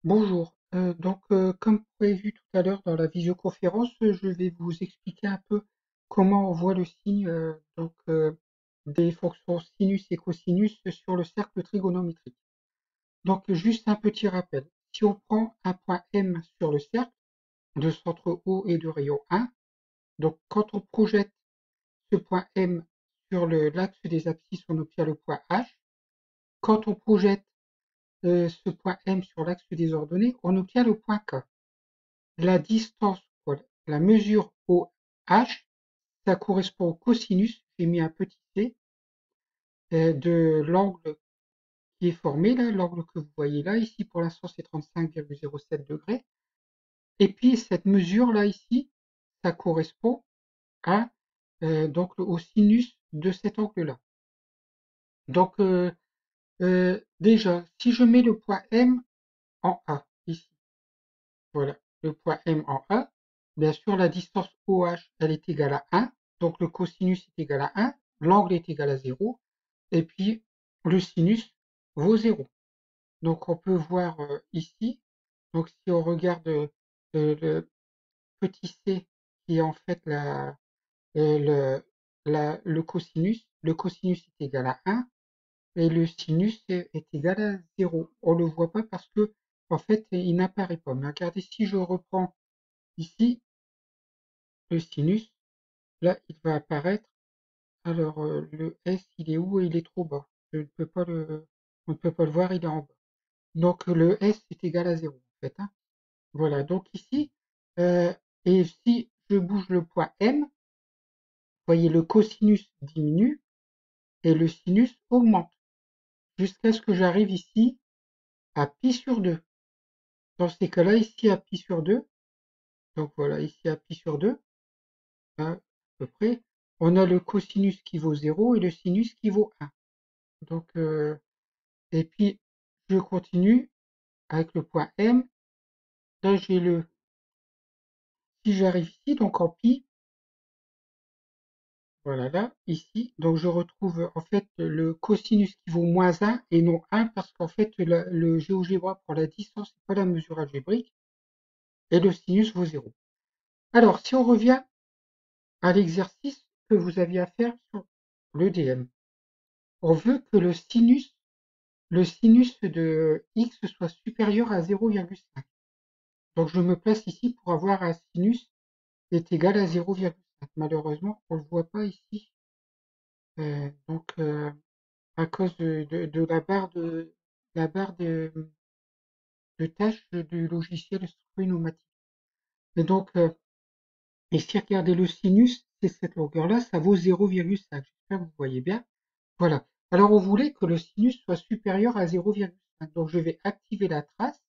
Bonjour. Comme prévu tout à l'heure dans la visioconférence, je vais vous expliquer un peu comment on voit le signe des fonctions sinus et cosinus sur le cercle trigonométrique. Donc, juste un petit rappel. Si on prend un point M sur le cercle, de centre O et de rayon 1, donc quand on projette ce point M sur l'axe des abscisses, on obtient le point H. Quand on projette ce point M sur l'axe des ordonnées, on obtient le point K. La distance, voilà, la mesure OH, ça correspond au cosinus, j'ai mis un petit c, de l'angle qui est formé là, l'angle que vous voyez là, ici pour l'instant c'est 35,07 degrés. Et puis cette mesure là ici, ça correspond à au sinus de cet angle là. Donc déjà, si je mets le point M en A ici, voilà, le point M en A. Bien sûr, la distance OH, elle est égale à 1. Donc le cosinus est égal à 1. L'angle est égal à 0. Et puis le sinus vaut 0. Donc on peut voir ici. Donc si on regarde le petit c qui est en fait le cosinus est égal à 1 et le sinus est égal à 0. On ne le voit pas parce que en fait il n'apparaît pas. Mais regardez, si je reprends ici, le sinus, là, il va apparaître. Alors, le S, il est où? Il est trop bas. On ne peut pas le voir, il est en bas. Donc, le S est égal à 0, en fait, hein. Voilà, donc ici, euh, et si je bouge le point M, vous voyez, le cosinus diminue et le sinus augmente jusqu'à ce que j'arrive ici à pi sur 2. Dans ces cas-là, ici à pi sur 2, donc voilà, ici à pi sur 2, à peu près, on a le cosinus qui vaut 0 et le sinus qui vaut 1. Donc, et puis, je continue avec le point M. Là, si j'arrive ici, donc en pi, voilà là, ici, donc je retrouve en fait le cosinus qui vaut moins 1 et non 1 parce qu'en fait, le GeoGebra prend la distance et pas la mesure algébrique et le sinus vaut 0. Alors, si on revient à l'exercice que vous aviez à faire sur l'EDM, on veut que le sinus de x soit supérieur à 0,5. Donc je me place ici pour avoir un sinus est égal à 0,5. Malheureusement, on ne le voit pas ici. À cause de la barre de tâches du logiciel Screen-O-Matic. Et donc, ici, regardez le sinus, c'est cette longueur-là, ça vaut 0,5. J'espère que vous voyez bien. Voilà. Alors, on voulait que le sinus soit supérieur à 0,5. Donc, je vais activer la trace.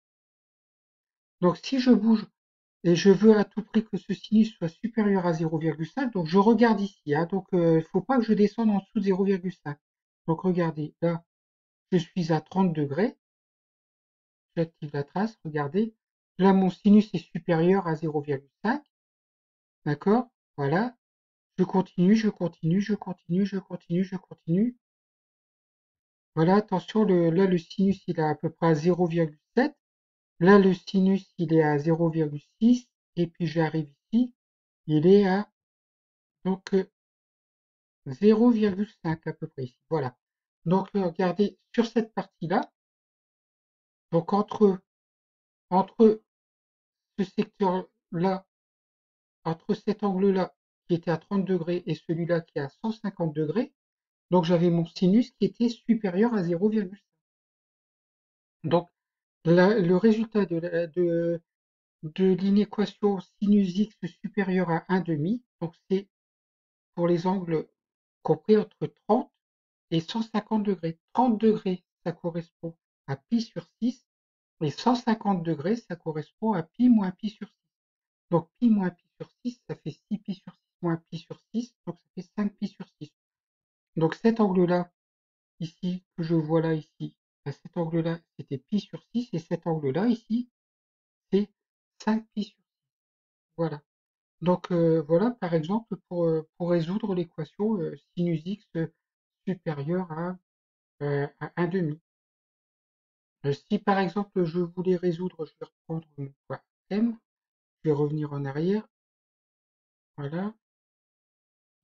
Donc, si je bouge et je veux à tout prix que ce sinus soit supérieur à 0,5, donc je regarde ici, hein, donc il ne faut pas que je descende en dessous de 0,5. Donc regardez, là, je suis à 30 degrés, j'active la trace, regardez, là mon sinus est supérieur à 0,5, d'accord, voilà, je continue, je continue, je continue, je continue, je continue, voilà, attention, là le sinus il est à peu près à 0,7, là le sinus il est à 0,6, et puis j'arrive ici, il est à donc 0,5 à peu près ici. Voilà. Donc regardez sur cette partie-là, donc entre ce secteur-là, entre cet angle-là qui était à 30 degrés et celui-là qui est à 150 degrés, donc j'avais mon sinus qui était supérieur à 0,5. Donc le résultat de l'inéquation sinus x supérieur à 1,5, donc c'est pour les angles compris entre 30 et 150 degrés. 30 degrés, ça correspond à pi sur 6, et 150 degrés, ça correspond à pi moins pi sur 6. Donc pi moins pi sur 6, ça fait 6 pi sur 6 moins pi sur 6, donc ça fait 5 pi sur 6. Donc cet angle-là, ici, que je vois là, ici, cet angle-là, c'était pi sur 6, et cet angle-là, ici, c'est 5 pi sur 6. Voilà. Donc voilà, par exemple, pour résoudre l'équation sinus x supérieur à 1,5. Si par exemple je voulais résoudre, je vais reprendre mon point M, je vais revenir en arrière, voilà.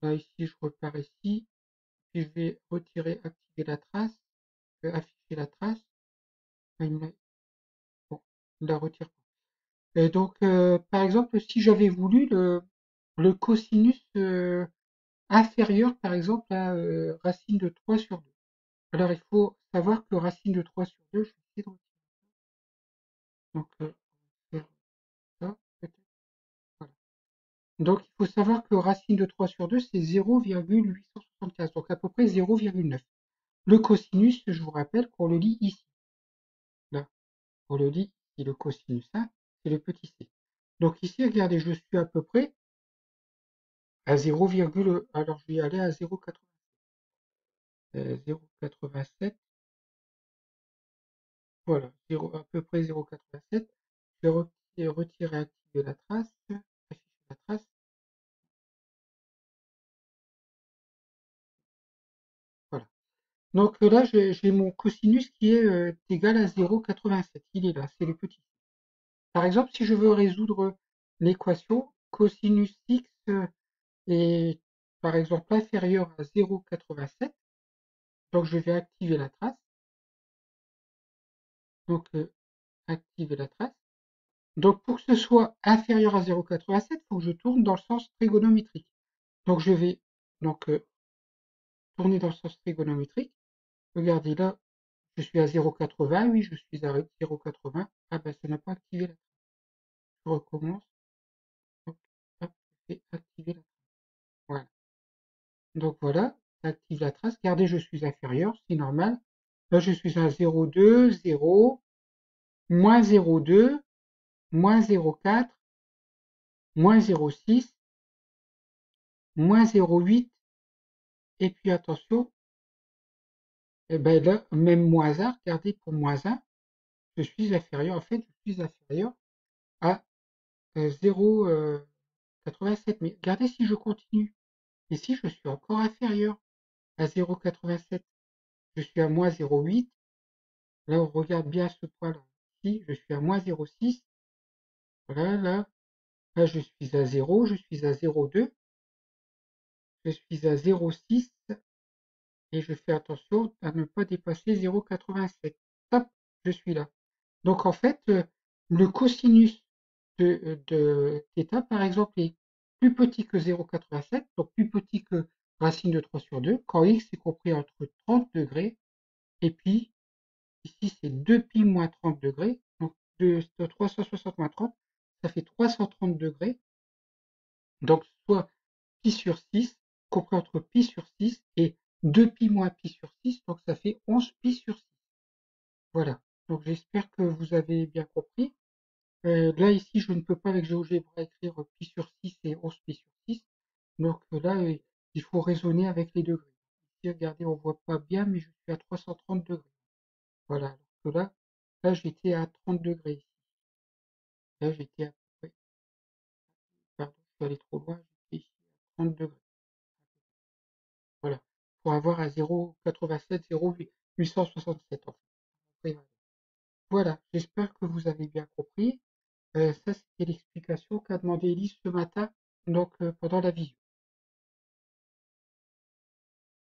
Là ici je repars ici, puis je vais retirer, activer la trace, afficher la trace. Bon, il la retire pas. Et donc par exemple si j'avais voulu le cosinus inférieur par exemple à racine de 3 sur 2. Alors il faut savoir que racine de 3 sur 2, je vais essayer de retirer. Donc on va faire ça peut-être. Voilà. Donc il faut savoir que racine de 3 sur 2, c'est 0,875, donc à peu près 0,9. Le cosinus, je vous rappelle qu'on le lit ici. Là, on le lit ici, le cosinus, hein, c'est le petit c. Donc ici, regardez, je suis à peu près à 0, alors je vais aller à 0,87. Voilà, 0, à peu près 0,87. Je vais retirer, activer la trace, afficher la trace. Voilà. Donc là, j'ai mon cosinus qui est égal à 0,87. Il est là, c'est le petit. Par exemple, si je veux résoudre l'équation cosinus x est par exemple inférieur à 0,87, donc je vais activer la trace. Donc activer la trace. Donc pour que ce soit inférieur à 0,87, il faut que je tourne dans le sens trigonométrique. Donc je vais donc tourner dans le sens trigonométrique. Regardez là, je suis à 0,80, oui, je suis à 0,80. Ah ben ça n'a pas activé la trace. Je recommence. Hop, hop, et activer la trace. Voilà. Donc voilà, ça active la trace. Regardez, je suis inférieur, c'est normal. Là, je suis à 0,2, 0, moins 0,2, moins 0,4, moins 0,6, moins 0,8, et puis attention, et ben là, même moins 1, regardez pour moins 1, je suis inférieur, en fait, je suis inférieur à 0,87. Mais regardez si je continue. Ici, je suis encore inférieur à 0,87. Je suis à moins 0,8. Là, on regarde bien ce point-là. Ici, je suis à moins 0,6. Voilà, là, je suis à 0, je suis à 0,2, je suis à 0,6 et je fais attention à ne pas dépasser 0,87. Hop, je suis là. Donc en fait, le cosinus de θ, par exemple, est plus petit que 0,87, donc plus petit que racine de 3 sur 2, quand x est compris entre 30 degrés, et puis ici c'est 2π moins 30 degrés, donc de 360 moins 30, ça fait 330 degrés, donc soit pi sur 6, compris entre pi sur 6 et 2π moins pi sur 6, donc ça fait 11 pi sur 6. Voilà, donc j'espère que vous avez bien compris. Là ici, je ne peux pas avec GeoGebra écrire pi sur 6 et 11 pi sur 6. Donc là, il faut raisonner avec les degrés. Ici, regardez, on voit pas bien, mais je suis à 330 degrés. Voilà, alors que là j'étais à 30 degrés ici. Là j'étais à peu près, pardon, je suis allé trop loin, j'étais ici à 30 degrés. Voilà, pour avoir à 0,87, 0,867 en fait. Voilà, j'espère que vous avez bien compris. Ça, c'était l'explication qu'a demandé Elise ce matin, donc pendant la visio.